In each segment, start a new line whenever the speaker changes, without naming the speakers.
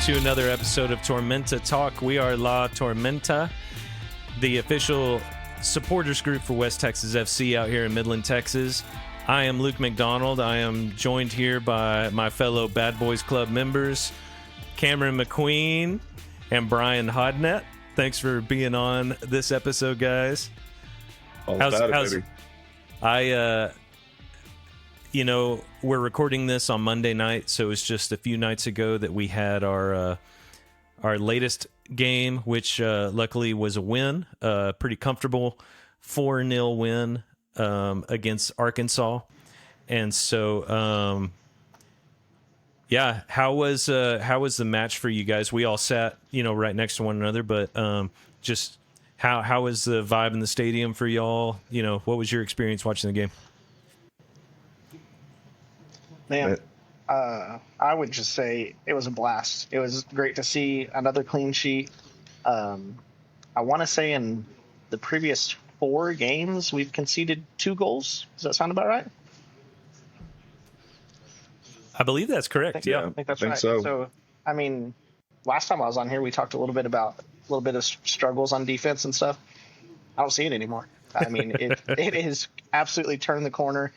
to another episode of Tormenta Talk. We are La Tormenta, the official supporters group for West Texas FC out here in Midland, Texas. I am Luke McDonald. I am joined here by my fellow Bad Boys Club members, Cameron McQueen and Brian Hodnett. Thanks for being on this episode, guys. We're recording this on Monday night, so it's just a few nights ago that we had our latest game, which luckily was a win, a pretty comfortable 4-0 win against Arkansas. And so, how was the match for you guys? We all sat, right next to one another, but just how was the vibe in the stadium for y'all? What was your experience watching the game?
Man, I would just say it was a blast. It was great to see another clean sheet. I want to say in the previous 4 games, we've conceded 2 goals. Does that sound about right?
I believe that's correct.
I think that's right. So, I mean, last time I was on here, we talked a little bit of struggles on defense and stuff. I don't see it anymore. I mean, it is absolutely turned the corner.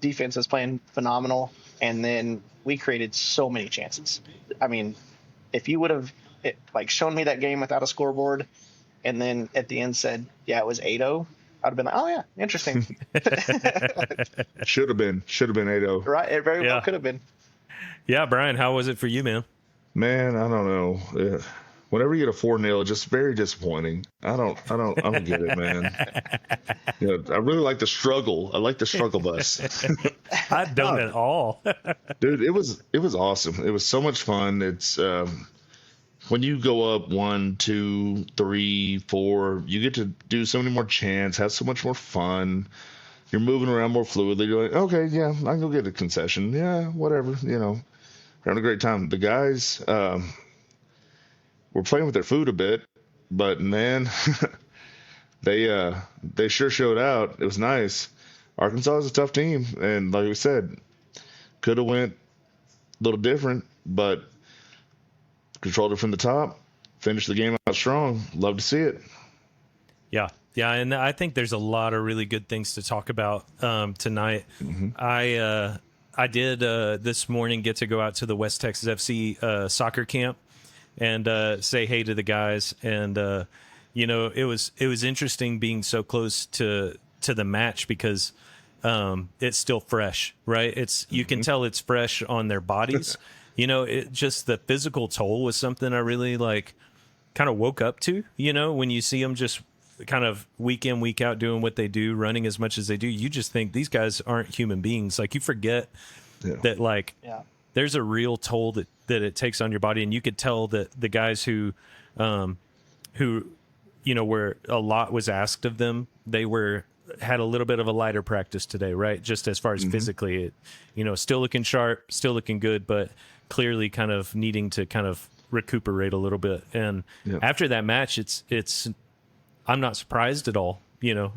Defense is playing phenomenal, and then we created so many chances. I mean, if you would have shown me that game without a scoreboard and then at the end said, yeah, it was 8-0, I'd have been like, oh yeah, interesting.
Should have been 8-0.
Right, it very well could have been.
Yeah, Brian, how was it for you, man?
Man, I don't know. Whenever you get a 4-0, it's just very disappointing. I don't get it, man. I really like the struggle. I like the struggle bus.
I don't at all.
Dude, it was awesome. It was so much fun. It's when you go up 1, 2, 3, 4, you get to do so many more chants, have so much more fun. You're moving around more fluidly. You're like, okay, yeah, I can go get a concession. Yeah, whatever. We're having a great time. The guys. We're playing with their food a bit, but man, they sure showed out. It was nice. Arkansas is a tough team, and like we said, could have went a little different, but controlled it from the top, finished the game out strong. Love to see it.
Yeah, and I think there's a lot of really good things to talk about tonight.
Mm-hmm.
I did this morning get to go out to the West Texas FC soccer camp and say hey to the guys, and it was interesting being so close to the match because it's still fresh, right? You can tell it's fresh on their bodies. It just the physical toll was something I really kind of woke up to. When you see them just kind of week in, week out doing what they do, running as much as they do, you just think these guys aren't human beings. You forget that there's a real toll that it takes on your body, and you could tell that the guys who where a lot was asked of them, they had a little bit of a lighter practice today, right? Just as far as physically, still looking sharp, still looking good, but clearly kind of needing to kind of recuperate a little bit. And after that match, it's I'm not surprised at all.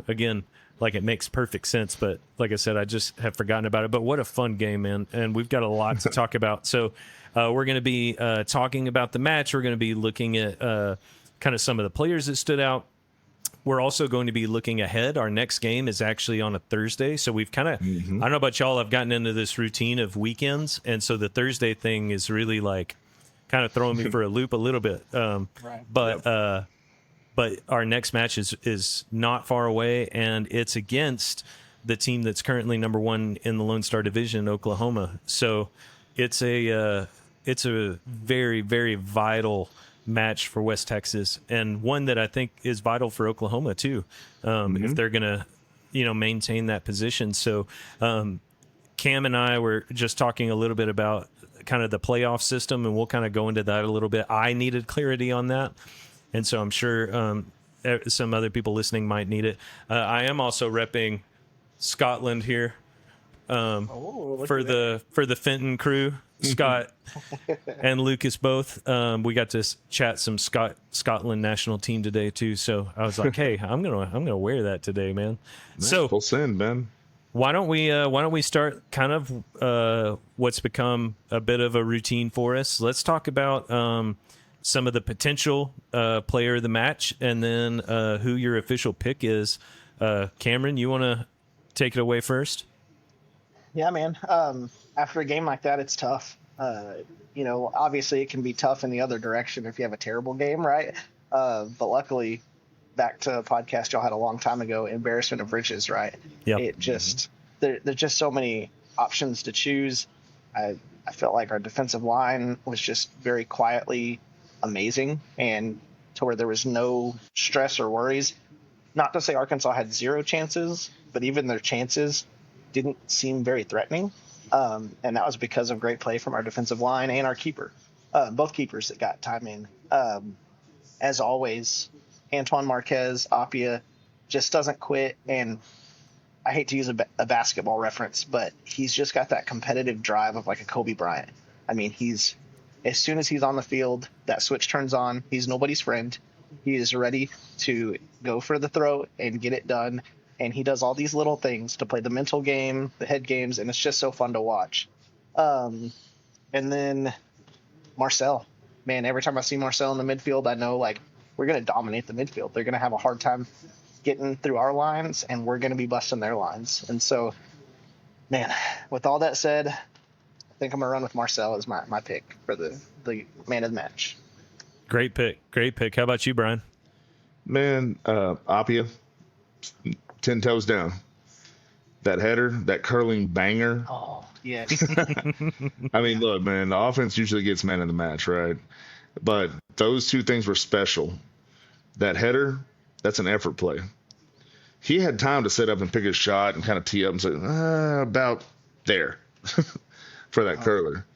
Again, it makes perfect sense, but like I said, I just have forgotten about it. But what a fun game, man. And we've got a lot to talk about. So we're going to be talking about the match. We're going to be looking at kind of some of the players that stood out. We're also going to be looking ahead. Our next game is actually on a Thursday. So we've kind of, I don't know about y'all, I've gotten into this routine of weekends. And so the Thursday thing is really kind of throwing me for a loop a little bit. Right. But our next match is not far away, and it's against the team that's currently number 1 in the Lone Star Division, Oklahoma. So it's a very, very vital match for West Texas, and one that I think is vital for Oklahoma too, if they're gonna, maintain that position. So Cam and I were just talking a little bit about kind of the playoff system, and we'll kind of go into that a little bit. I needed clarity on that. And so I'm sure some other people listening might need it. I am also repping Scotland here for the Fenton crew. Scott and Lucas both. We got to chat some Scotland national team today too. So I was like, hey, I'm gonna wear that today, man.
Nice. So full send, man.
Why don't we start kind of what's become a bit of a routine for us? Let's talk about some of the potential player of the match, and then who your official pick is. Cameron, you want to take it away first?
Yeah, man. After a game like that, it's tough. Obviously it can be tough in the other direction if you have a terrible game, right? But luckily, back to a podcast y'all had a long time ago, embarrassment of riches, right?
Yep.
It just there's just so many options to choose. I felt like our defensive line was just very quietly amazing, and to where there was no stress or worries. Not to say Arkansas had zero chances, but even their chances didn't seem very threatening. And that was because of great play from our defensive line and our keeper, both keepers that got time in. As always, Antoine Marquez, Apia, just doesn't quit. And I hate to use a basketball reference, but he's just got that competitive drive of like a Kobe Bryant. I mean, as soon as he's on the field, that switch turns on. He's nobody's friend. He is ready to go for the throw and get it done. And he does all these little things to play the mental game, the head games, and it's just so fun to watch. And then Marcel. Man, every time I see Marcel in the midfield, I know, like, we're going to dominate the midfield. They're going to have a hard time getting through our lines, and we're going to be busting their lines. And so, man, with all that said, I think I'm going to run with Marcel as my pick for the man of the match.
Great pick. How about you, Brian?
Man, Apia, 10 toes down. That header, that curling banger.
Oh, yes.
I mean, look, man, the offense usually gets man of the match, right? But those two things were special. That header, that's an effort play. He had time to set up and pick his shot and kind of tee up and say, about there for that curler.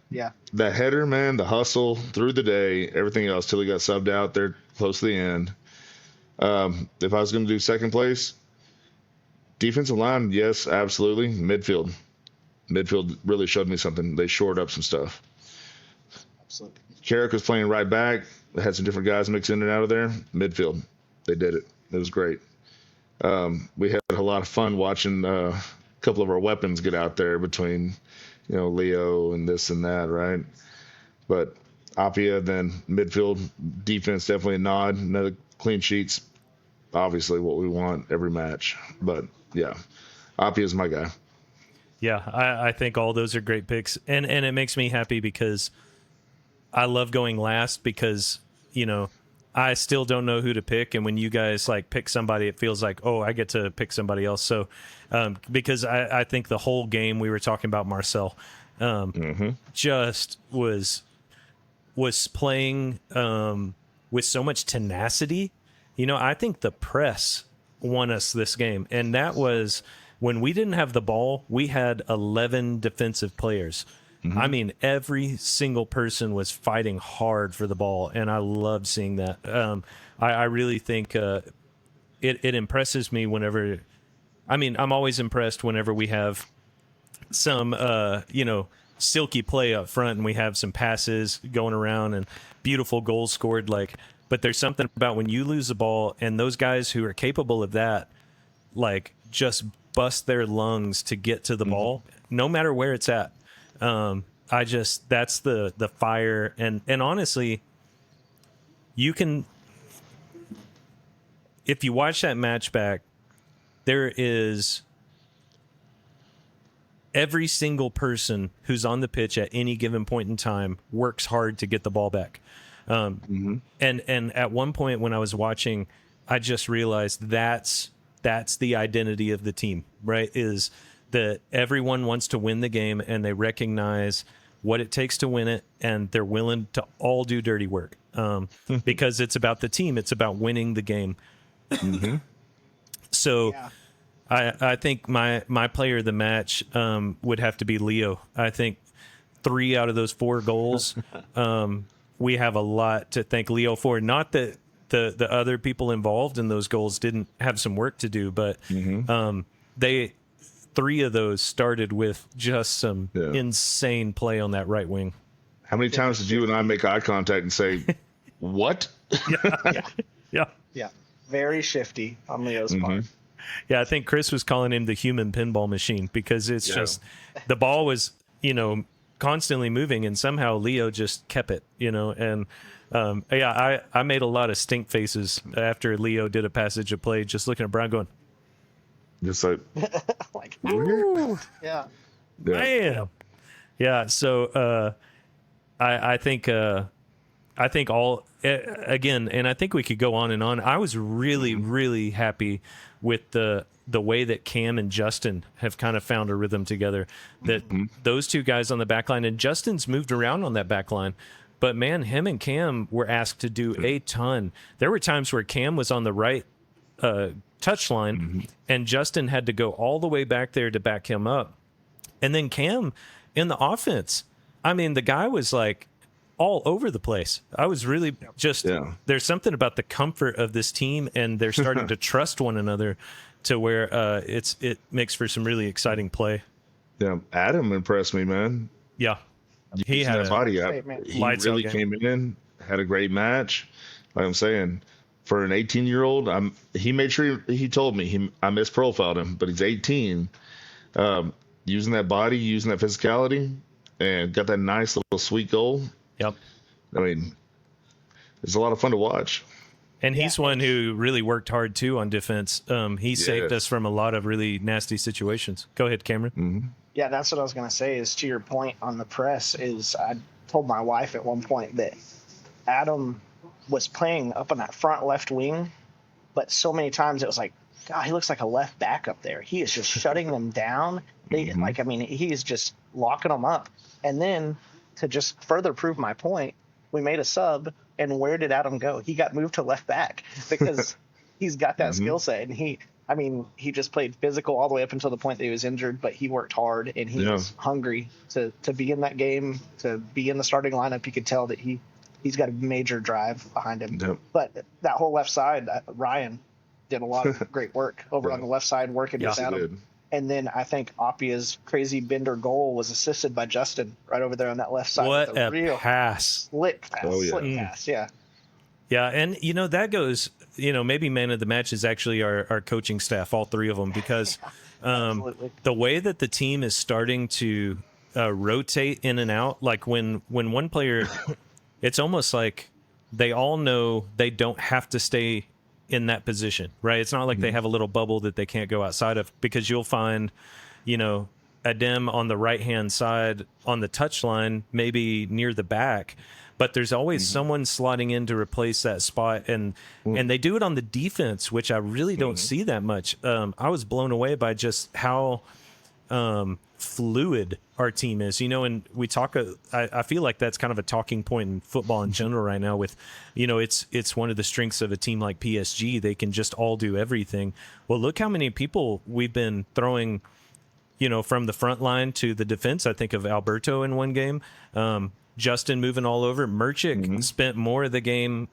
Yeah.
That header, man, the hustle through the day, everything else till he got subbed out there close to the end. If I was going to do second place, defensive line, yes, absolutely. Midfield really showed me something. They shored up some stuff.
Absolutely.
Carrick was playing right back. They had some different guys mixed in and out of there. Midfield, they did it. It was great. We had a lot of fun watching a couple of our weapons get out there between, Leo and this and that, right? But Apia, then midfield, defense, definitely a nod. Another clean sheets, obviously what we want every match. But, yeah, Apia's my guy.
Yeah, I think all those are great picks. And it makes me happy because I love going last because, I still don't know who to pick. And when you guys pick somebody, it feels like, oh, I get to pick somebody else. So because I think the whole game we were talking about Marcel just was playing with so much tenacity. I think the press won us this game. And that was when we didn't have the ball, we had 11 defensive players. I mean, every single person was fighting hard for the ball, and I loved seeing that. I really think it impresses me whenever – I mean, I'm always impressed whenever we have some, silky play up front and we have some passes going around and beautiful goals scored. But there's something about when you lose the ball and those guys who are capable of that, just bust their lungs to get to the ball, no matter where it's at. That's the fire. And honestly, you can, if you watch that match back, there is every single person who's on the pitch at any given point in time works hard to get the ball back. And at one point when I was watching, I just realized that's the identity of the team, right? Is that everyone wants to win the game and they recognize what it takes to win it, and they're willing to all do dirty work because it's about the team. It's about winning the game. So yeah. I think my player of the match would have to be Leo. I think 3 out of those 4 goals, we have a lot to thank Leo for. Not that the other people involved in those goals didn't have some work to do, but 3 of those started with just some insane play on that right wing.
How many times did you and I make eye contact and say, what?
Yeah.
Very shifty on Leo's part.
Yeah, I think Chris was calling him the human pinball machine because it's just the ball was, constantly moving and somehow Leo just kept it, and I made a lot of stink faces after Leo did a passage of play, just looking at Brian going,
just like,
like,
"Weird."
yeah.
bam. Yeah. So I think all again, and I think we could go on and on. I was really, really happy with the way that Cam and Justin have kind of found a rhythm together. That those two guys on the back line, and Justin's moved around on that back line, but man, him and Cam were asked to do a ton. There were times where Cam was on the right touch line, and Justin had to go all the way back there to back him up. And then Cam in the offense, I mean, the guy was like all over the place. I was really just, there's something about the comfort of this team, and they're starting to trust one another to where it makes for some really exciting play.
Yeah, Adam impressed me, man.
Yeah. He had
a body. He really came in, had a great match. Like I'm saying, for an 18-year-old, he made sure he told me I misprofiled him, but he's 18. Using that body, using that physicality, and got that nice little sweet goal.
Yep.
I mean, it's a lot of fun to watch.
And he's one who really worked hard too on defense. He saved us from a lot of really nasty situations. Go ahead, Cameron.
Yeah, that's what I was going to say, is to your point on the press, is I told my wife at one point that Adam was playing up on that front left wing, but so many times it was like, God, he looks like a left back up there. He is just shutting them down. He is just locking them up. And then to just further prove my point, we made a sub, and where did Adam go? He got moved to left back because he's got that skill set, and he just played physical all the way up until the point that he was injured, but he worked hard, and he was hungry to be in that game, to be in the starting lineup. You could tell that he's got a major drive behind him. Yep. But that whole left side, Ryan did a lot of great work over on the left side, working with Adam. And then I think Appia's crazy bender goal was assisted by Justin right over there on that left side.
What a real pass.
Slick pass, yeah.
Yeah, and, that goes, maybe man of the match is actually our coaching staff, all three of them, because the way that the team is starting to rotate in and out, like when one player, it's almost like they all know they don't have to stay in that position, right? It's not like they have a little bubble that they can't go outside of, because you'll find, Adem on the right-hand side on the touchline, maybe near the back, but there's always someone slotting in to replace that spot. And they do it on the defense, which I really don't see that much. I was blown away by just how fluid our team is, and we talk, I feel like that's kind of a talking point in football in general right now with, it's one of the strengths of a team like PSG. They can just all do everything. Well, look how many people we've been throwing, from the front line to the defense. I think of Alberto in one game, Justin moving all over. Merchik spent more of the game,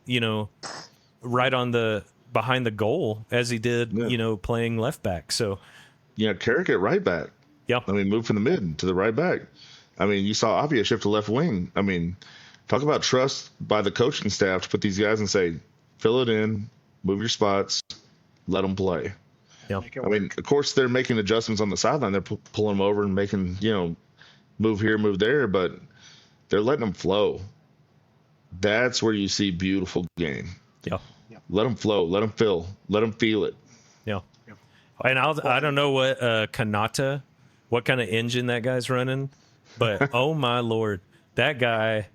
right on behind the goal as he did, playing left back. So
Carrick at right back.
Yeah.
I mean, move from the mid to the right back. I mean, you saw Appia shift to left wing. I mean, talk about trust by the coaching staff to put these guys and say, fill it in, move your spots, let them play.
Yeah.
I mean, of course, they're making adjustments on the sideline. They're pulling them over and making, move here, move there, but they're letting them flow. That's where you see beautiful game.
Yeah.
Let them flow. Let them let them feel it.
Yeah. And I don't know what Kanata, what kind of engine that guy's running, but oh my Lord, that guy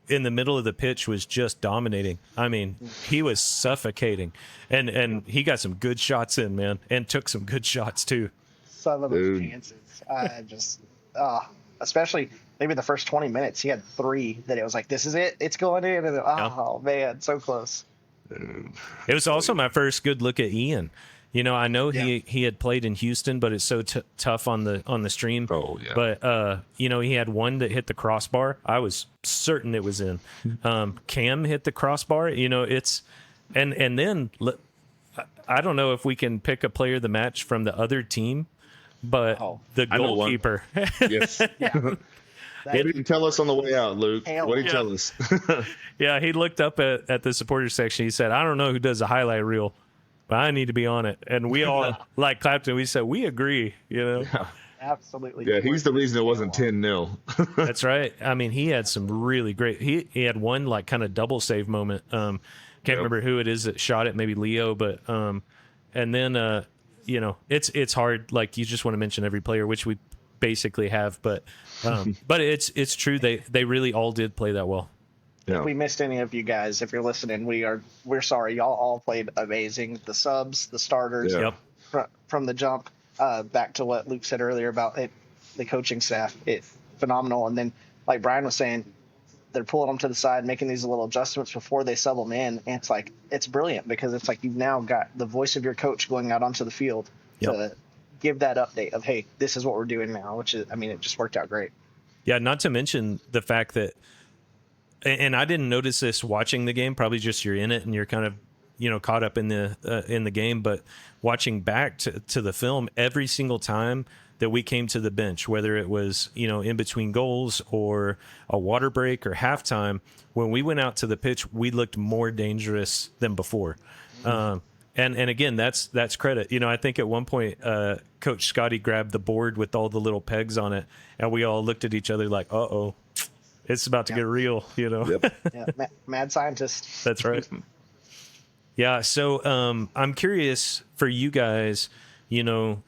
in the middle of the pitch was just dominating. I mean, he was suffocating, and he got some good shots in, man, and took some good shots too.
Some of those chances, especially maybe the first 20 minutes, he had 3 that it was like, this is it, it's going in, and man, so close.
It was also my first good look at Ian. I know he had played in Houston, but it's so tough on the stream.
Oh, yeah.
But, he had one that hit the crossbar. I was certain it was in. Cam hit the crossbar. It's – and then I don't know if we can pick a player of the match from the other team, but the goalkeeper.
Yes. What did he tell us on the way out, Luke? What did he tell us?
Yeah, he looked up at the supporter section. He said, I don't know who does a highlight reel, but I need to be on it. And we all like clapped and we said, we agree, you know?
Absolutely.
Yeah, he's the reason it wasn't 10-0.
That's right. I mean, he had some really great, he had one like kind of double save moment. Can't remember who it is that shot it, maybe Leo, but, and then, you know, it's hard. Like you just want to mention every player, which we basically have, but it's true. They really all did play that well.
Yeah.
If we missed any of you guys, if you're listening, we're sorry. Y'all all played amazing. The subs, the starters,
Yeah.
Yep.
from the jump. Back to what Luke said earlier about it, the coaching staff, it's phenomenal. And then, like Brian was saying, they're pulling them to the side, making these little adjustments before they sub them in. And it's like, it's brilliant because it's like you've now got the voice of your coach going out onto the field to give that update of, hey, this is what we're doing now, which is, I mean, it just worked out great.
Yeah, not to mention the fact that, and I didn't notice this watching the game, probably just you're in it and you're kind of, you know, caught up in the game, but watching back to the film, every single time that we came to the bench, whether it was, you know, in between goals or a water break or halftime, when we went out to the pitch, we looked more dangerous than before. And again, that's credit. You know, I think at one point, Coach Scotty grabbed the board with all the little pegs on it, and we all looked at each other like, "Uh-oh, it's about to get real." You know,
Yeah, mad scientist.
That's right. Yeah, so I'm curious for you guys. You know,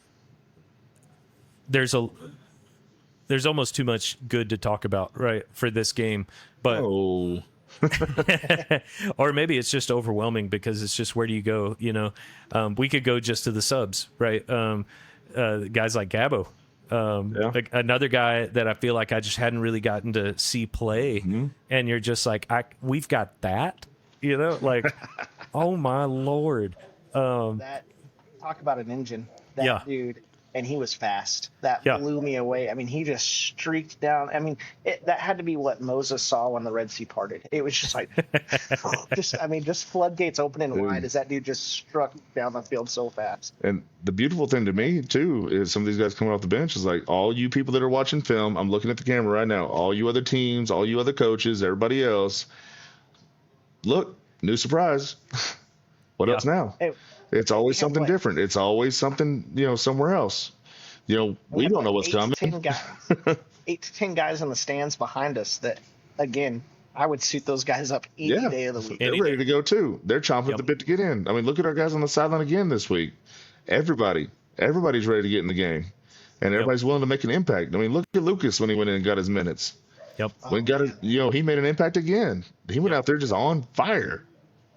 there's almost too much good to talk about, right, for this game, but.
Oh.
Or maybe it's just overwhelming because it's just, where do you go? You know, we could go just to the subs, right? Guys like Gabo, like another guy that I feel like I just hadn't really gotten to see play. And you're just like, we've got that, you know, like, oh my Lord.
That, talk about an engine, that dude. And he was fast. That blew me away. I mean, he just streaked down. I mean, that had to be what Moses saw when the Red Sea parted. It was just like, just floodgates opening wide as that dude just struck down the field so fast.
And the beautiful thing to me, too, is some of these guys coming off the bench is like, all you people that are watching film, I'm looking at the camera right now, all you other teams, all you other coaches, everybody else, look, new surprise. What else now? It's always something different. It's always something, you know, somewhere else. You know, we don't know what's coming.
8 to 10 guys in the stands behind us that, again, I would suit those guys up any day of the week.
They're ready to go, too. They're chomping at the bit to get in. I mean, look at our guys on the sideline again this week. Everybody's ready to get in the game. And everybody's willing to make an impact. I mean, look at Lucas when he went in and got his minutes. He made an impact again. He went out there just on fire.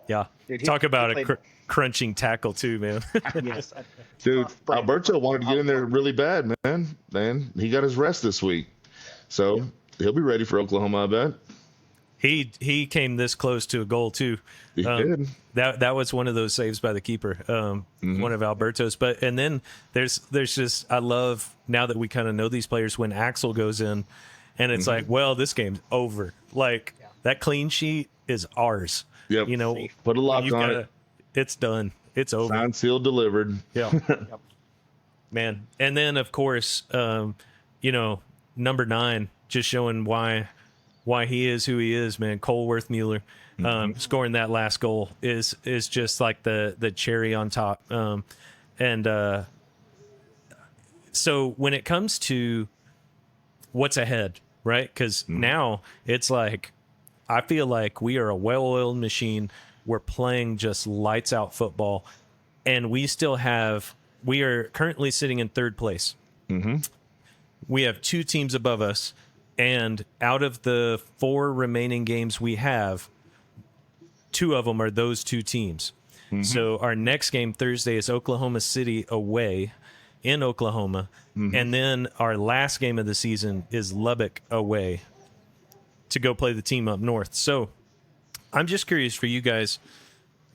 Yeah. Dude, talk about a crunching tackle too, man.
Yes.
Dude, Alberto wanted to get in there really bad, man. Man, he got his rest this week. So he'll be ready for Oklahoma, I bet.
He came this close to a goal too.
He did.
That was one of those saves by the keeper, one of Alberto's. But and then there's just, I love now that we kind of know these players, when Axel goes in and it's like, well, this game's over. Like that clean sheet is ours.
Yep.
You know,
put a lock on it.
It's done. It's over.
Signed, sealed, delivered.
Yeah. Man. And then of course, you know, number 9, just showing why he is who he is, man. Cole Worthmuller, scoring that last goal is just like the cherry on top. So when it comes to what's ahead, right? Because now it's like, I feel like we are a well-oiled machine. We're playing just lights out football, and we are currently sitting in 3rd place. We have 2 teams above us, and out of the 4 remaining games we have, 2 of them are those 2 teams. So our next game Thursday is Oklahoma City away in Oklahoma, and then our last game of the season is Lubbock away to go play the team up north. So I'm just curious for you guys,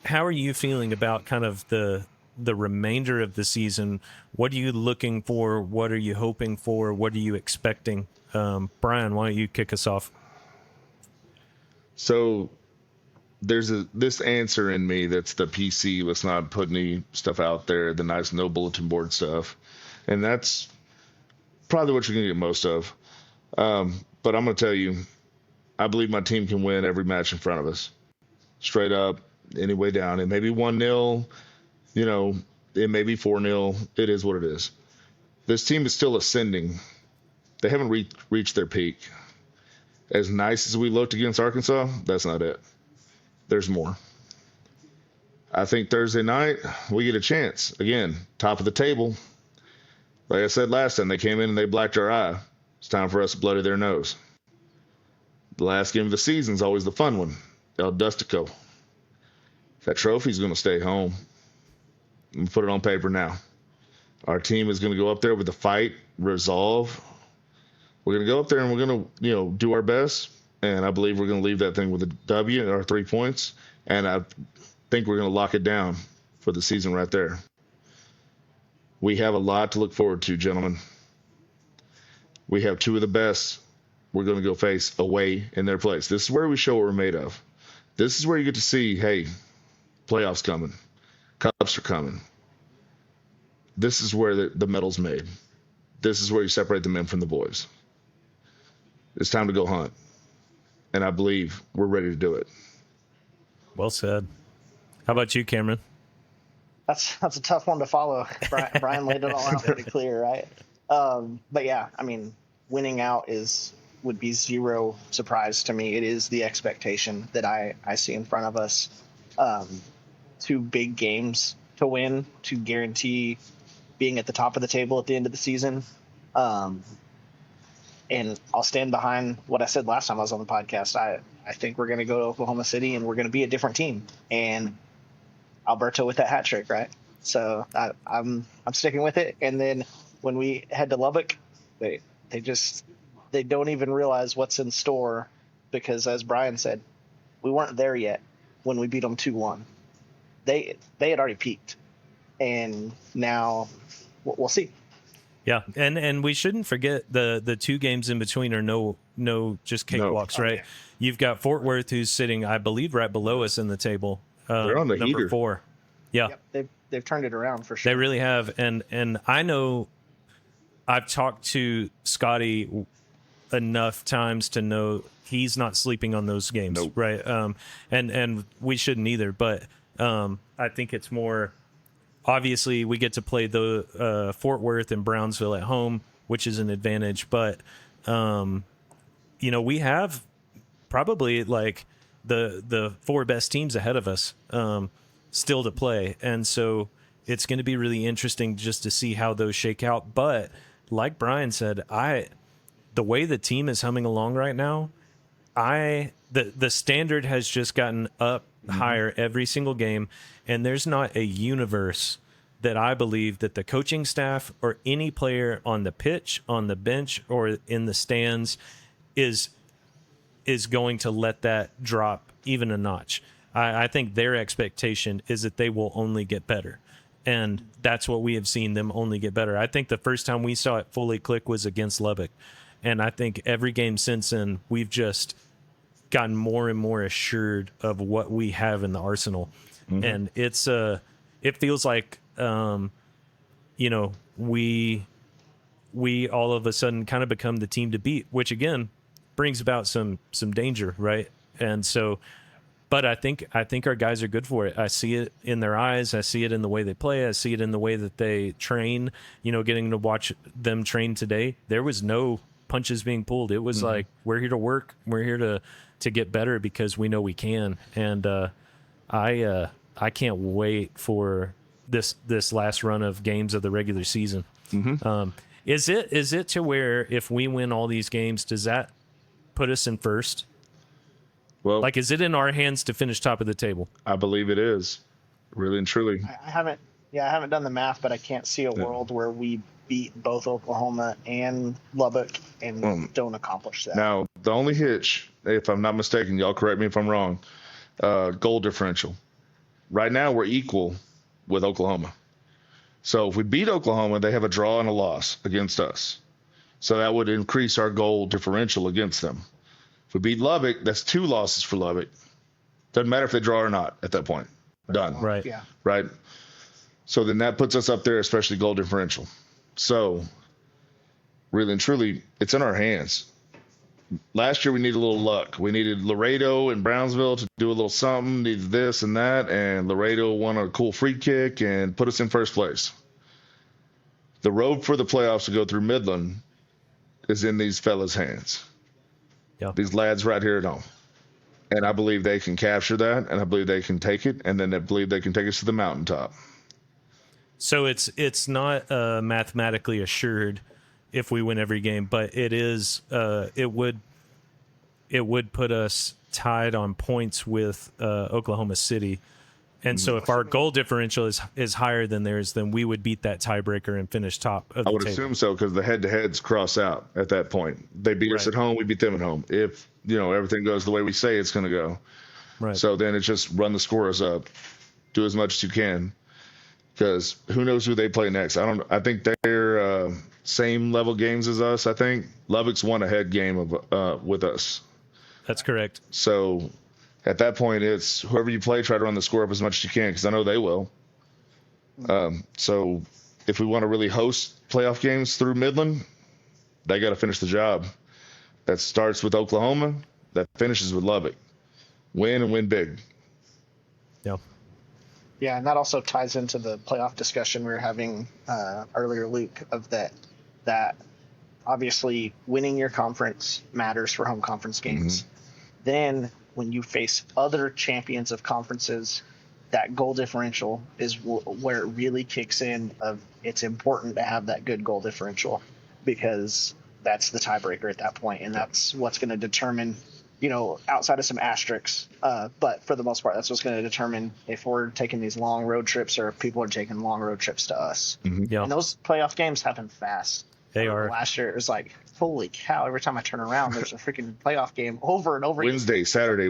how are you feeling about kind of the remainder of the season? What are you looking for? What are you hoping for? What are you expecting? Brian, why don't you kick us off?
So there's this answer in me that's the PC. Let's not put any stuff out there, the nice no bulletin board stuff. And that's probably what you're going to get most of. But I'm going to tell you, I believe my team can win every match in front of us. Straight up, any way down. It may be 1-0, You know, it may be 4-0. It is what it is. This team is still ascending. They haven't reached their peak. As nice as we looked against Arkansas, that's not it. There's more. I think Thursday night, we get a chance. Again, top of the table. Like I said last time, they came in and they blacked our eye. It's time for us to bloody their nose. The last game of the season is always the fun one. El Dustico. That trophy's going to stay home. I'm put it on paper now. Our team is going to go up there with the fight, resolve. We're going to go up there and we're going to, do our best. And I believe we're going to leave that thing with a W, our 3 points. And I think we're going to lock it down for the season right there. We have a lot to look forward to, gentlemen. We have two of the best we're going to go face away in their place. This is where we show what we're made of. This is where you get to see, hey, playoffs coming. Cups are coming. This is where the medal's made. This is where you separate the men from the boys. It's time to go hunt. And I believe we're ready to do it.
Well said. How about you, Cameron?
That's a tough one to follow. Brian laid it all out pretty clear, right? But yeah, I mean, winning out would be zero surprise to me. It is the expectation that I see in front of us. 2 big games to win to guarantee being at the top of the table at the end of the season. And I'll stand behind what I said last time I was on the podcast. I think we're going to go to Oklahoma City and we're going to be a different team. And Alberto with that hat trick, right? So I'm sticking with it. And then when we head to Lubbock, they don't even realize what's in store because, as Brian said, we weren't there yet when we beat them 2-1. They had already peaked, and now we'll see.
Yeah, and we shouldn't forget the 2 games in between are no just cakewalks, right?
Yeah.
You've got Fort Worth, who's sitting, I believe, right below us in the table.
They're on the
number
heater.
4. Yeah,
Yep, they've turned it around for sure.
they really have, and I know I've talked to Scotty enough times to know he's not sleeping on those games,
Nope.
right? And we shouldn't either, but I think it's more. Obviously, we get to play the Fort Worth and Brownsville at home, which is an advantage. But, we have probably like the 4 best teams ahead of us still to play. And so it's going to be really interesting just to see how those shake out. But like Brian said, the way the team is humming along right now, the standard has just gotten up higher every single game, and there's not a universe that I believe that the coaching staff or any player on the pitch, on the bench, or in the stands is going to let that drop even a notch. I think their expectation is that they will only get better, and that's what we have seen them only get better. I think the first time we saw it fully click was against Lubbock, and I think every game since then we've just gotten more and more assured of what we have in the arsenal. Mm-hmm. And it feels like, we all of a sudden kind of become the team to beat, which again brings about some danger. Right. And so, but I think our guys are good for it. I see it in their eyes. I see it in the way they play. I see it in the way that they train, getting to watch them train today. There was no punches being pulled. It was like, we're here to work. We're here to get better because we know we can. And I can't wait for this last run of games of the regular season. Mm-hmm. Is it to where if we win all these games, does that put us in first?
Well,
like, is it in our hands to finish top of the table?
I believe it is, really and truly.
I haven't done the math, but I can't see a world where we beat both Oklahoma and Lubbock and don't accomplish that.
Now, the only hitch, if I'm not mistaken, y'all correct me if I'm wrong, goal differential. Right now, we're equal with Oklahoma. So if we beat Oklahoma, they have a draw and a loss against us. So that would increase our goal differential against them. If we beat Lubbock, that's 2 losses for Lubbock. Doesn't matter if they draw or not at that point. Done.
Right.
Yeah.
Right? So then that puts us up there, especially goal differential. So really and truly, it's in our hands. last year we needed a little luck. We needed Laredo and Brownsville to do a little something, needed this and that, and Laredo won a cool free kick and put us in first place. The road for the playoffs to go through Midland is in these fellas' hands.
Yeah.
These lads right here at home. And I believe they can capture that, and I believe they can take it, and then I believe they can take us to the mountaintop.
So it's not mathematically assured if we win every game, but it is. It would put us tied on points with Oklahoma City, and so if our goal differential is higher than theirs, then we would beat that tiebreaker and finish top of the
I would
table.
assume so, because the head-to-heads cross out at that point. They beat us
Right.
at home, we beat them at home. If everything goes the way we say it's going to go,
Right.
so then it's just run the scores up, do as much as you can, because who knows who they play next. I think they're same level games as us. I think Lubbock's won a head game of with us.
That's correct.
So at that point, it's whoever you play, try to run the score up as much as you can, because I know they will. So if we want to really host playoff games through Midland, they got to finish the job. That starts with Oklahoma, that finishes with Lubbock. Win and win big.
Yeah.
Yeah, and that also ties into the playoff discussion we were having earlier, Luke, of that obviously winning your conference matters for home conference games. Then when you face other champions of conferences, that goal differential is where it really kicks in. It's important to have that good goal differential, because that's the tiebreaker at that point, and that's what's going to determine, outside of some asterisks, but for the most part, that's what's going to determine if we're taking these long road trips or if people are taking long road trips to us.
Yeah.
And those playoff games happen fast.
They are.
Last year, it was like, holy cow, every time I turn around, there's a freaking playoff game over and over
Wednesday, Saturday.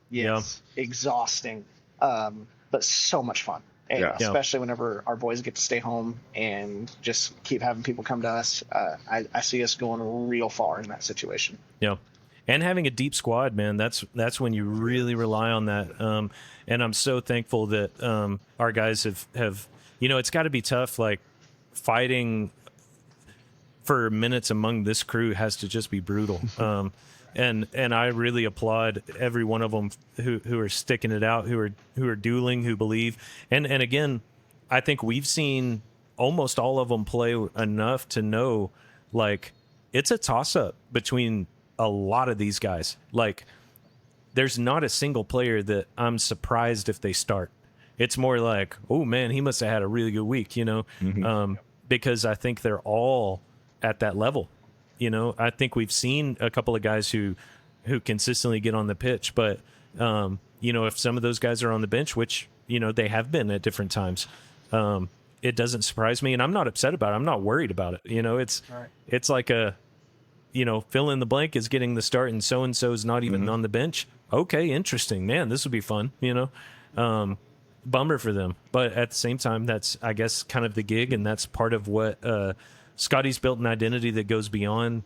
Yes, exhausting, but so much fun. And
Yeah.
especially whenever our boys get to stay home and just keep having people come to us. I see us going real far in that situation.
Yeah. And having a deep squad, man, that's when you really rely on that. And I'm so thankful that our guys have it's got to be tough. Like, fighting for minutes among this crew has to just be brutal. And I really applaud every one of them who are sticking it out, who are dueling, who believe. And again, I think we've seen almost all of them play enough to know, like, it's a toss up between a lot of these guys. Like, there's not a single player that I'm surprised if they start. It's more like, oh man, he must have had a really good week, because I think they're all at that level. I think we've seen a couple of guys who consistently get on the pitch, but if some of those guys are on the bench, which they have been at different times, it doesn't surprise me, and I'm not upset about it. I'm not worried about it. It's like a fill in the blank is getting the start, and so is not even on the bench. Okay, interesting, man. This would be fun. Bummer for them, but at the same time, that's, I guess, kind of the gig, and that's part of what Scotty's built an identity that goes beyond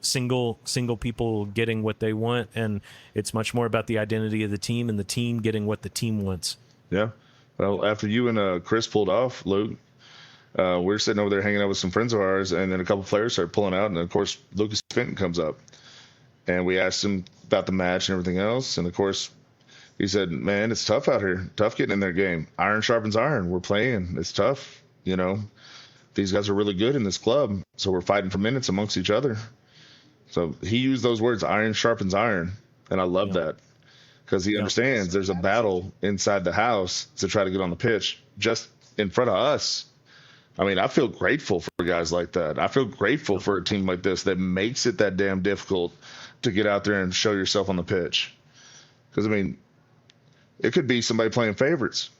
single people getting what they want, and it's much more about the identity of the team and the team getting what the team wants.
Yeah. Well, after you and Chris pulled off, Luke, we're sitting over there hanging out with some friends of ours, and then a couple players start pulling out, and of course Lucas Fenton comes up, and we asked him about the match and everything else, and of course he said, man, it's tough out here. Tough getting in their game. Iron sharpens iron. We're playing. It's tough. These guys are really good in this club, so we're fighting for minutes amongst each other. So he used those words, iron sharpens iron, and I love that, because he understands there's a battle inside the house to try to get on the pitch just in front of us. I mean, I feel grateful for guys like that. I feel grateful for a team like this that makes it that damn difficult to get out there and show yourself on the pitch. Because, I mean, it could be somebody playing favorites.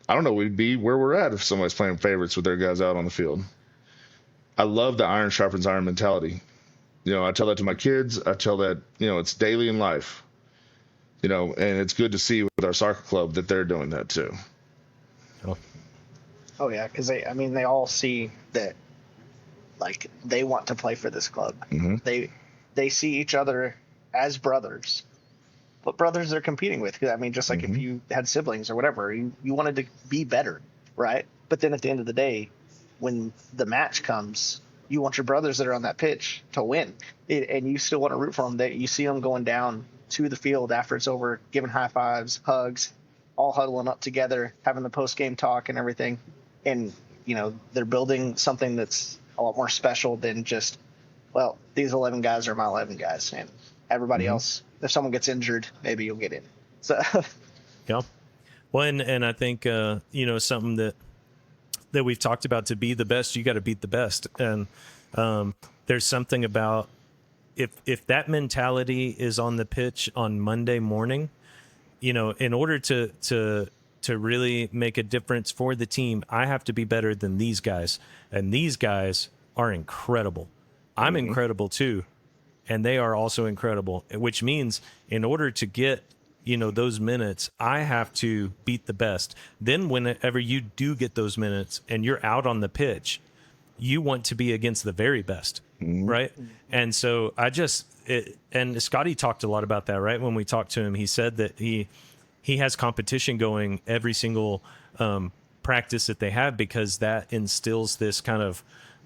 I don't know. We'd be where we're at if somebody's playing favorites with their guys out on the field. I love the iron sharpens iron mentality. I tell that to my kids. I tell that, it's daily in life. And it's good to see with our soccer club that they're doing that too.
Oh yeah, because they all see that, like, they want to play for this club. They see each other as brothers. But brothers they're competing with. Just like if you had siblings or whatever, you wanted to be better, right? But then at the end of the day, when the match comes, you want your brothers that are on that pitch to win, and you still want to root for them. That you see them going down to the field after it's over, giving high fives, hugs, all huddling up together, having the post game talk and everything, and they're building something that's a lot more special than just, well, these 11 guys are my 11 guys, and everybody else. If someone gets injured, maybe you'll get in. So
yeah. Well, and I think something that we've talked about, to be the best, you got to beat the best. And there's something about if that mentality is on the pitch on Monday morning, in order to really make a difference for the team, I have to be better than these guys. And these guys are incredible. I'm incredible too. And they are also incredible, which means in order to get those minutes, I have to beat the best. Then whenever you do get those minutes and you're out on the pitch, you want to be against the very best, right? And so and Scotty talked a lot about that, right? When we talked to him, he said that he has competition going every single practice that they have, because that instills this kind of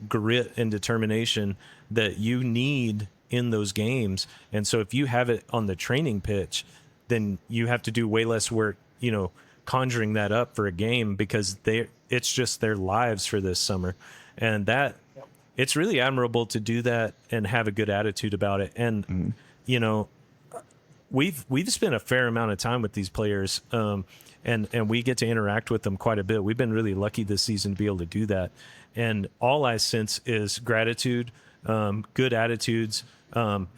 grit and determination that you need in those games. And so if you have it on the training pitch, then you have to do way less work, conjuring that up for a game, because it's just their lives for this summer. And it's really admirable to do that and have a good attitude about it. And, we've spent a fair amount of time with these players, and we get to interact with them quite a bit. We've been really lucky this season to be able to do that. And all I sense is gratitude, good attitudes,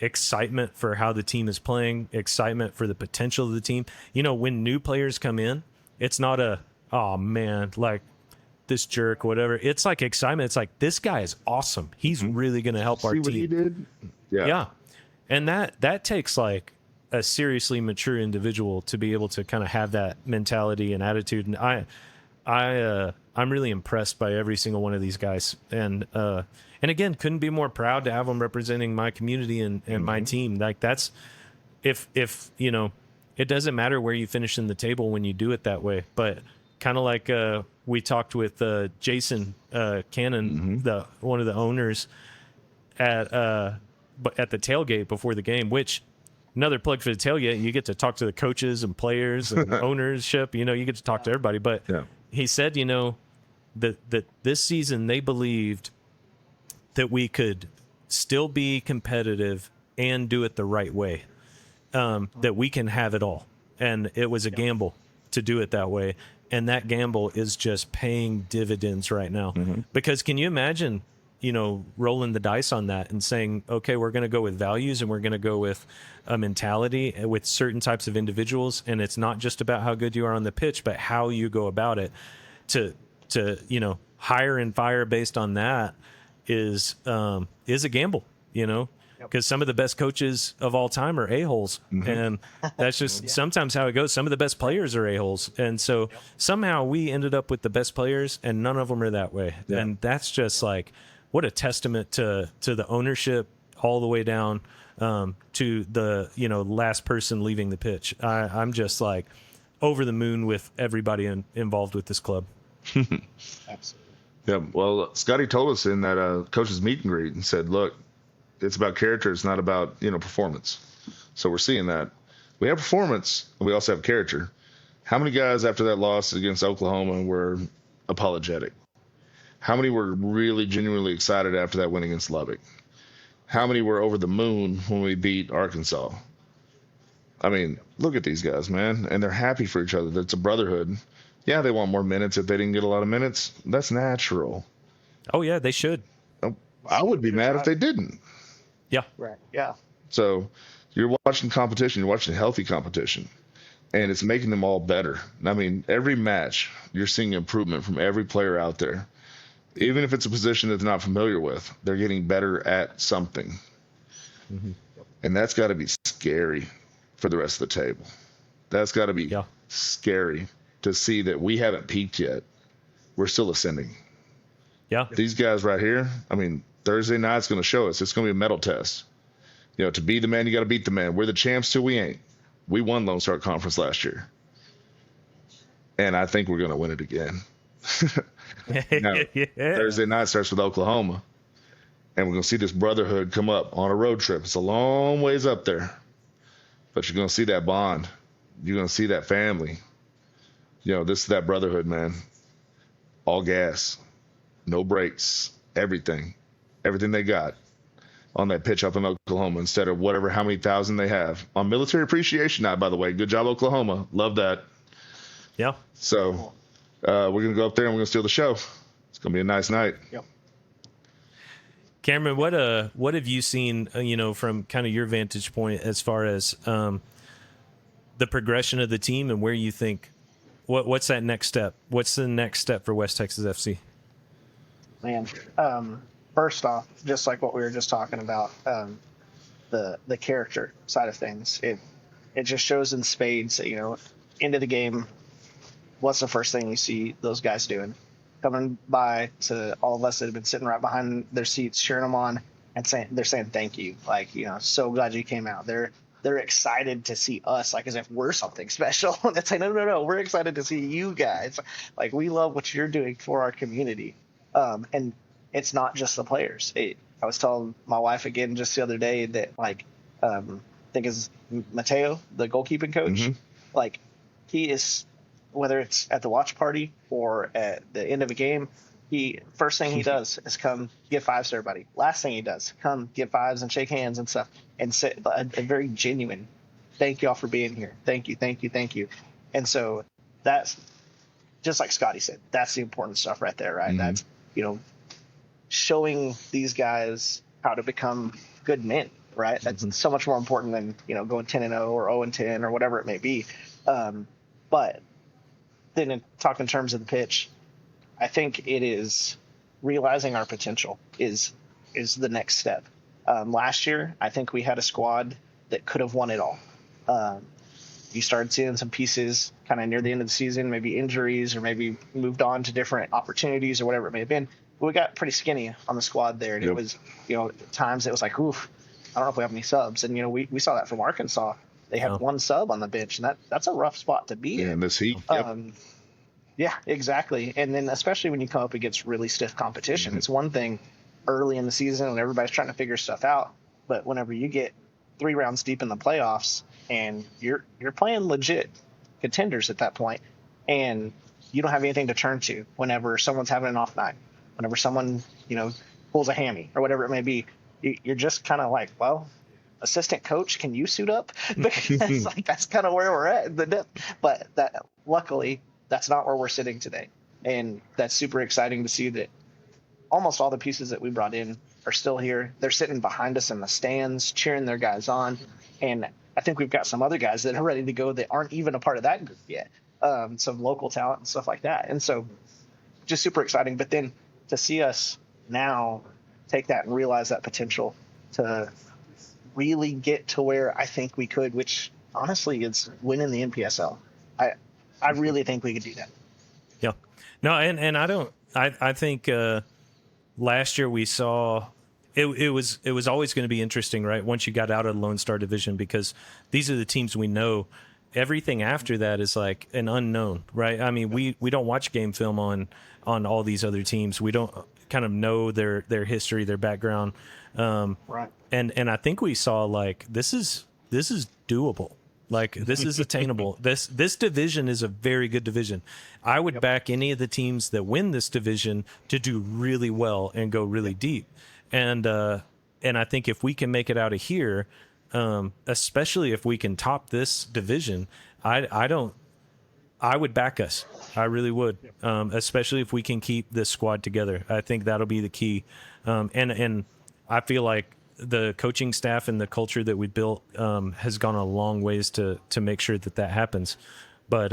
excitement for how the team is playing, excitement for the potential of the team. When new players come in, it's not oh man, like this jerk, whatever. It's like excitement. It's like, this guy is awesome. He's really going to help our team.
See what he did?
Yeah. And that takes like a seriously mature individual to be able to kind of have that mentality and attitude. And I'm really impressed by every single one of these guys. And again, couldn't be more proud to have them representing my community and my team. Like, that's, if it doesn't matter where you finish in the table when you do it that way. But kind of like we talked with Jason Cannon, one of the owners at the tailgate before the game, which, another plug for the tailgate, you get to talk to the coaches and players and ownership, you get to talk to everybody. But he said, that this season they believed that we could still be competitive and do it the right way, that we can have it all. And it was a gamble to do it that way. And that gamble is just paying dividends right now. Because can you imagine, rolling the dice on that and saying, okay, we're going to go with values, and we're going to go with a mentality with certain types of individuals. And it's not just about how good you are on the pitch, but how you go about it. To hire and fire based on that is a gamble, because some of the best coaches of all time are a-holes. And that's just sometimes how it goes. Some of the best players are a-holes. And so somehow we ended up with the best players, and none of them are that way. And that's just like, what a testament to the ownership all the way down to the, last person leaving the pitch. I'm just like over the moon with everybody involved with this club.
Absolutely.
Yeah. Well, Scotty told us in that coach's meet and greet and said, look, it's about character. It's not about, performance. So we're seeing that. We have performance, and we also have character. How many guys after that loss against Oklahoma were apologetic? How many were really genuinely excited after that win against Lubbock? How many were over the moon when we beat Arkansas? I mean, look at these guys, man. And they're happy for each other. It's a brotherhood. Yeah, they want more minutes if they didn't get a lot of minutes. That's natural.
Oh, yeah, they should.
I would be mad if they didn't.
Yeah.
Right. Yeah.
So you're watching competition. You're watching healthy competition. And it's making them all better. I mean, every match, you're seeing improvement from every player out there. Even if it's a position that they're not familiar with, they're getting better at something. And that's got to be scary for the rest of the table. That's got to be scary to see that we haven't peaked yet. We're still ascending.
Yeah.
These guys right here, I mean, Thursday night's going to show us. It's going to be a medal test. To be the man, you got to beat the man. We're the champs till we ain't. We won Lone Star Conference last year. And I think we're going to win it again. Now, Thursday night starts with Oklahoma. and we're gonna see this brotherhood come up on a road trip. It's a long ways up there, but you're gonna see that bond. You're gonna see that family. This is that brotherhood, man. All gas, no brakes, everything they got on that pitch up in Oklahoma instead of how many thousand they have on Military Appreciation Night. By the way, good job, Oklahoma. Love that.
Yeah.
So we're gonna go up there and we're gonna steal the show. It's gonna be a nice night.
Yep.
Cameron, what have you seen, from kind of your vantage point as far as the progression of the team and where you think, what's that next step? What's the next step for West Texas FC?
Man, first off, just like what we were just talking about, the character side of things, it just shows in spades that, into the game, what's the first thing you see those guys doing? Coming by to all of us that have been sitting right behind their seats, cheering them on, and they're saying thank you. Like, so glad you came out. They're excited to see us, like as if we're something special. And it's like, no, we're excited to see you guys. Like, we love what you're doing for our community. And it's not just the players. I was telling my wife again just the other day that, I think it's Mateo, the goalkeeping coach.
Mm-hmm.
Like, he is, whether it's at the watch party or at the end of a game, first thing he does is come give fives to everybody. Last thing he does, come give fives and shake hands and stuff, and say a very genuine, thank y'all for being here. Thank you. And so that's just like Scotty said, that's the important stuff right there, right?
Mm-hmm.
That's, showing these guys how to become good men, right? That's so much more important than, going 10-0 or 0-10 or whatever it may be. But then in terms of the pitch, I think it is realizing our potential is the next step. Last year, I think we had a squad that could have won it all. You started seeing some pieces kind of near the end of the season, maybe injuries or maybe moved on to different opportunities or whatever it may have been. But we got pretty skinny on the squad there. And It was, at times it was like, oof, I don't know if we have any subs. And, we saw that from Arkansas. They had one sub on the bench, and that's a rough spot to be in.
In this heat. Yep.
Yeah, exactly. And then especially when you come up against really stiff competition, it's one thing early in the season when everybody's trying to figure stuff out. But whenever you get 3 rounds deep in the playoffs and you're playing legit contenders at that point, and you don't have anything to turn to whenever someone's having an off night, whenever someone, pulls a hammy or whatever it may be, you're just kind of like, well, assistant coach, can you suit up? Because that's kind of where we're at in the depth. But luckily, that's not where we're sitting today. And that's super exciting to see that almost all the pieces that we brought in are still here. They're sitting behind us in the stands, cheering their guys on. And I think we've got some other guys that are ready to go that aren't even a part of that group yet. Some local talent and stuff like that. And so just super exciting. But then to see us now take that and realize that potential to really get to where I think we could, which honestly is winning the NPSL. I really think we could do that.
Yeah. No, and I think last year we saw it was always going to be interesting, right? Once you got out of the Lone Star division, because these are the teams we know. Everything after that is like an unknown, right? I mean, we don't watch game film on all these other teams. We don't kind of know their history, their background.
Right.
And I think we saw like this is doable. Like this is attainable. This division is a very good division. I would back any of the teams that win this division to do really well and go really deep. And I think if we can make it out of here, especially if we can top this division, I would back us. I really would. Especially if we can keep this squad together. I think that'll be the key. And I feel like the coaching staff and the culture that we built has gone a long ways to make sure that happens. But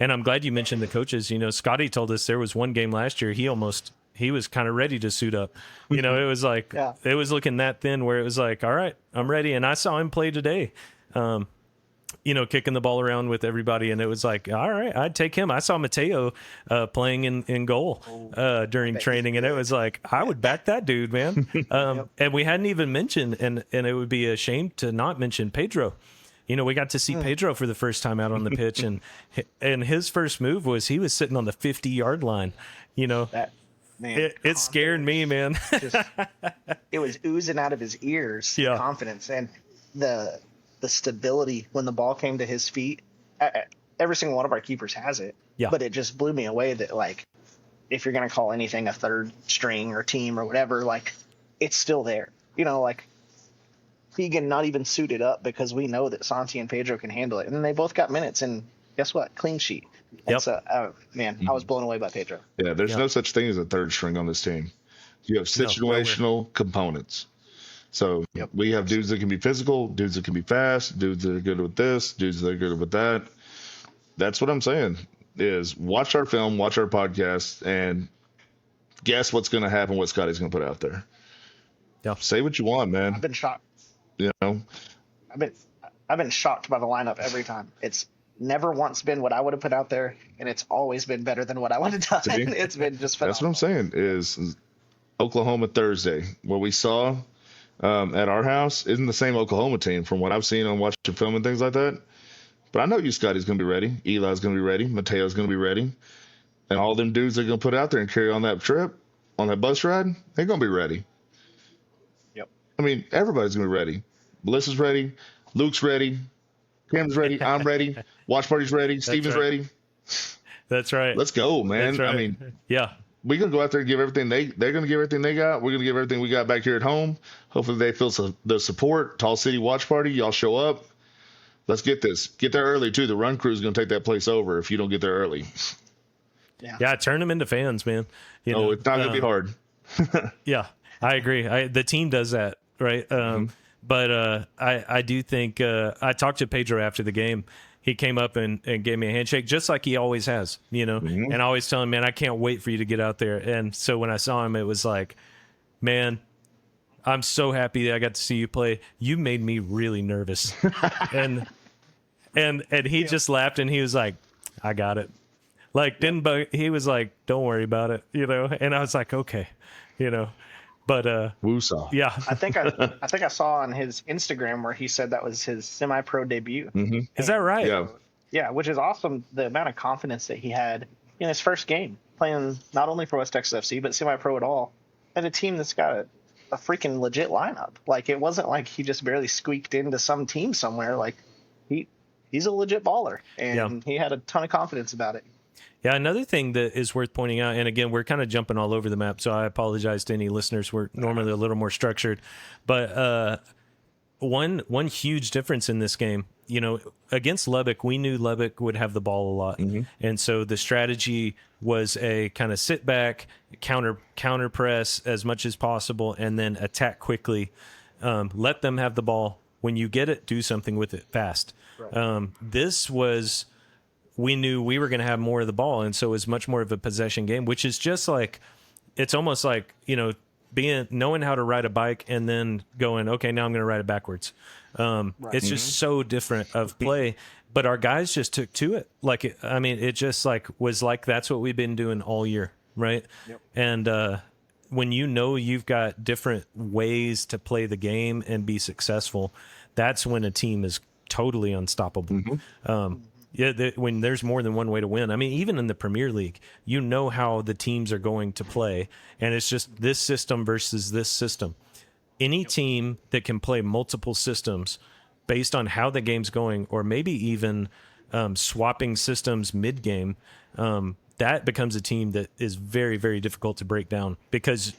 and I'm glad you mentioned the coaches. Scotty told us there was one game last year he was kind of ready to suit up. It was like it was looking that thin where it was like, all right, I'm ready. And I saw him play today. Kicking the ball around with everybody, and it was like, all right, I'd take him. I saw Mateo playing in goal during training, and it was like, I would back that dude, man. And we hadn't even mentioned, and it would be a shame to not mention Pedro. We got to see Pedro for the first time out on the pitch, and his first move was he was sitting on the 50-yard line.
Man,
it scared me, man.
just, it was oozing out of his ears.
Yeah.
Confidence and the stability when the ball came to his feet. Every single one of our keepers has it.
Yeah.
But it just blew me away that, like, if you're gonna call anything a third string or team or whatever, like, it's still there. You know, like, Keegan not even suited up because we know that Santi and Pedro can handle it, and they both got minutes. And guess what? Clean sheet. And
Yep.
so, man, I was blown away by Pedro.
Yeah, there's no such thing as a third string on this team. You have situational components. So we have dudes that can be physical, dudes that can be fast, dudes that are good with this, dudes that are good with that. That's what I'm saying is watch our film, watch our podcast, and guess what's going to happen, what Scotty's going to put out there.
Yeah.
Say what you want, man.
I've been shocked.
You know,
I've been shocked by the lineup every time. It's never once been what I would have put out there, and it's always been better than what I would have done.
See?
It's been just phenomenal.
That's what I'm saying is Oklahoma Thursday. What we saw at our house isn't the same Oklahoma team from what I've seen on watching film and things like that. But I know you, Scotty's going to be ready. Eli's going to be ready. Mateo's going to be ready. And all them dudes that are going to put out there and carry on that trip, on that bus ride, they're going to be ready.
Yep.
I mean, everybody's going to be ready. Melissa's ready. Luke's ready. Cam's ready. I'm ready. Watch Party's ready. Steven's
right.
ready.
That's right.
Let's go, man.
That's right.
I mean,
yeah.
we're going to go out there and give everything they're going to give everything they got. We're going to give everything we got back here at home. Hopefully they feel the support. Tall City Watch Party. Y'all show up. Let's get this. Get there early, too. The run crew is going to take that place over if you don't get there early.
Yeah, turn them into fans, man. You know,
it's not going to be hard.
Yeah, I agree. The team does that, right? But I do think I talked to Pedro after the game. He came up and gave me a handshake, just like he always has, you know. And I always tell him, man, I can't wait for you to get out there. And so when I saw him, it was like, man, I'm so happy that I got to see you play. You made me really nervous. and he just laughed and he was like, I got it. Like, he was like, don't worry about it, you know? And I was like, okay, you know, but,
Woosah.
yeah.
I think I saw on his Instagram where he said that was his semi-pro debut.
Is that right?
Yeah.
Yeah, which is awesome. The amount of confidence that he had in his first game, playing not only for WTXFC, but semi-pro at all, at a team that's got a freaking legit lineup. Like, it wasn't like he just barely squeaked into some team somewhere. Like, he's a legit baller, and he had a ton of confidence about it.
Yeah, another thing that is worth pointing out, and again, we're kind of jumping all over the map, so I apologize to any listeners. We're normally a little more structured. But one huge difference in this game, you know, against Lubbock, we knew Lubbock would have the ball a lot. And so the strategy was a kind of sit back, counter press as much as possible, and then attack quickly. Let them have the ball. When you get it, do something with it fast. Right. This was... we knew we were going to have more of the ball, and so it was much more of a possession game, which is just like, it's almost like, you know, knowing how to ride a bike and then going, okay, now I'm going to ride it backwards. It's just so different of play, but our guys just took to it. Like, it just like was like, that's what we've been doing all year. Right. Yep. And when you know you've got different ways to play the game and be successful, that's when a team is totally unstoppable. When there's more than one way to win. I mean, even in the Premier League, you know how the teams are going to play, and it's just this system versus this system. Any team that can play multiple systems based on how the game's going, or maybe even swapping systems mid-game, that becomes a team that is very, very difficult to break down, because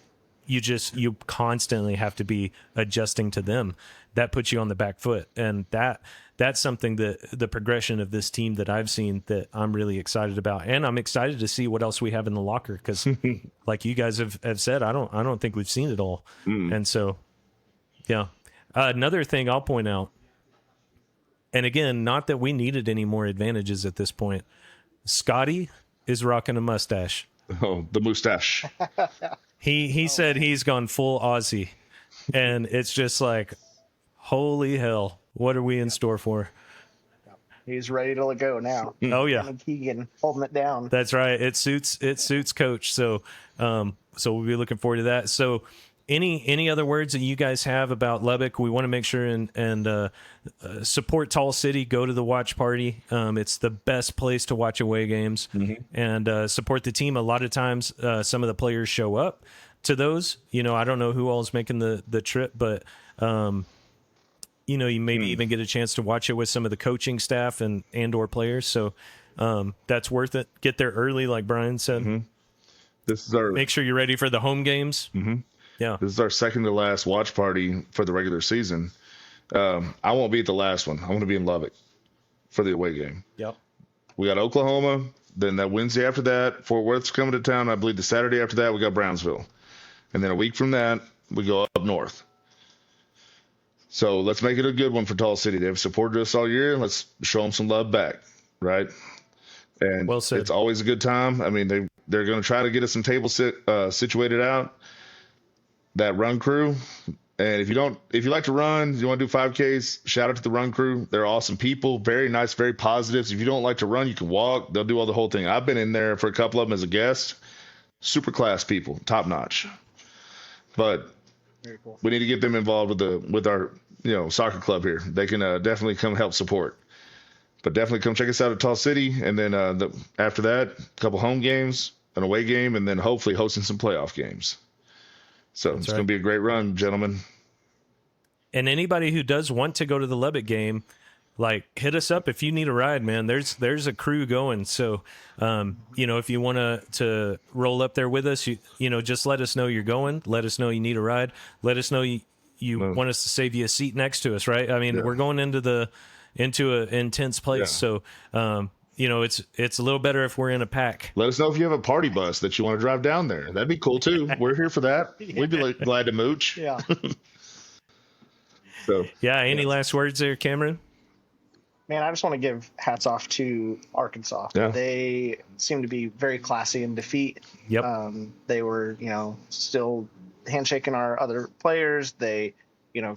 you constantly have to be adjusting to them. That puts you on the back foot, and that's something that the progression of this team that I've seen that I'm really excited about. And I'm excited to see what else we have in the locker, because like you guys have said, I don't think we've seen it all. And so, yeah. Another thing I'll point out, and again, not that we needed any more advantages at this point, Scotty is rocking a mustache.
Oh, the mustache.
He said he's gone full Aussie, and it's just like, holy hell, what are we in store for?
He's ready to go now.
Oh yeah,
Keegan holding it down.
That's right. It suits Coach. So we'll be looking forward to that. So any other words that you guys have about Lubbock? We want to make sure and support Tall City. Go to the watch party. It's the best place to watch away games, and support the team. A lot of times, some of the players show up to those. I don't know who all is making the trip, but you maybe even get a chance to watch it with some of the coaching staff and or players. So that's worth it. Get there early, like Brian said.
This is our
make sure you're ready for the home games. Yeah,
this is our second to last watch party for the regular season. I won't be at the last one. I want to be in Lubbock for the away game.
Yep.
We got Oklahoma. Then that Wednesday after that, Fort Worth's coming to town. I believe the Saturday after that, we got Brownsville. And then a week from that, we go up north. So let's make it a good one for Tall City. They've supported us all year. Let's show them some love back, right? And
well said.
It's always a good time. I mean, they're going to try to get us some tables situated out. That run crew. And if you like to run, you want to do 5Ks, shout out to the run crew. They're awesome people, very nice, very positive. If you don't like to run, you can walk. They'll do all the whole thing. I've been in there for a couple of them as a guest. Super class people, top notch. But
Very cool.
we need to get them involved with our soccer club here. They can definitely come help support. But definitely come check us out at Tall City, and then after that, a couple home games, an away game, and then hopefully hosting some playoff games. So it's going to be a great run, gentlemen.
And anybody who does want to go to the Lubbock game, hit us up if you need a ride, man. There's a crew going. So, if you want to roll up there with us, just let us know you're going. Let us know you need a ride. Let us know you want us to save you a seat next to us, right? I mean, we're going into an intense place. So, it's a little better if we're in a pack.
Let us know if you have a party bus that you want to drive down there. That'd be cool too. We're here for that. We'd be glad to mooch.
Yeah.
So
any last words there, Cameron?
Man, I just want to give hats off to Arkansas.
Yeah.
They seem to be very classy in defeat.
Yep.
They were, still handshaking our other players. They,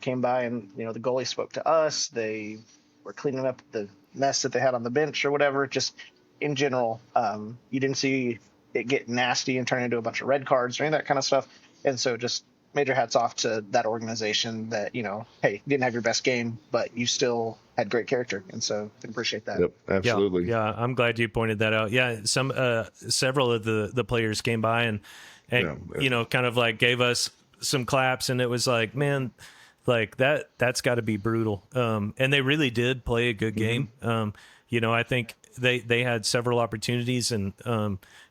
came by and, the goalie spoke to us. They were cleaning up the mess that they had on the bench or whatever. Just in general, you didn't see it get nasty and turn into a bunch of red cards or any of that kind of stuff. And so just major hats off to that organization that, hey, you didn't have your best game, but you still had great character. And so I appreciate that.
Yep, absolutely.
Yeah, I'm glad you pointed that out. Yeah, several of the players came by and kind of gave us some claps, and it was like, man, that's got to be brutal. And they really did play a good game. I think they had several opportunities, and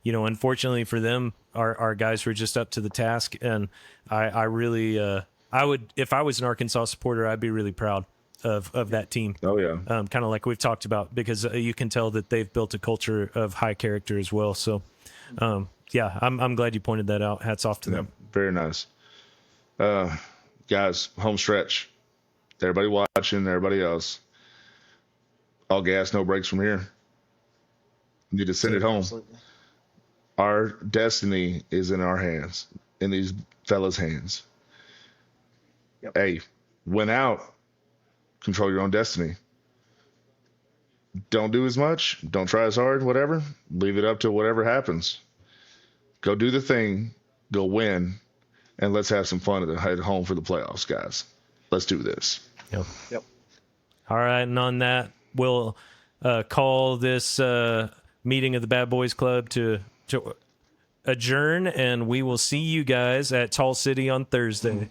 unfortunately for them, our guys were just up to the task. And I really I would, if I was an Arkansas supporter, I'd be really proud of that team.
Oh yeah.
Kind of like we've talked about, because you can tell that they've built a culture of high character as well. So I'm glad you pointed that out. Hats off to them.
Very nice. Guys, home stretch. Everybody watching, everybody else. All gas, no brakes from here. You need to send it home.
Absolutely.
Our destiny is in our hands, in these fellas' hands.
Yep.
Hey, win out. Control your own destiny. Don't do as much. Don't try as hard, whatever. Leave it up to whatever happens. Go do the thing. Go win. And let's have some fun at home for the playoffs, guys. Let's do this.
Yep.
All right, and on that, we'll call this meeting of the Bad Boys Club to adjourn, and we will see you guys at Tall City on Thursday.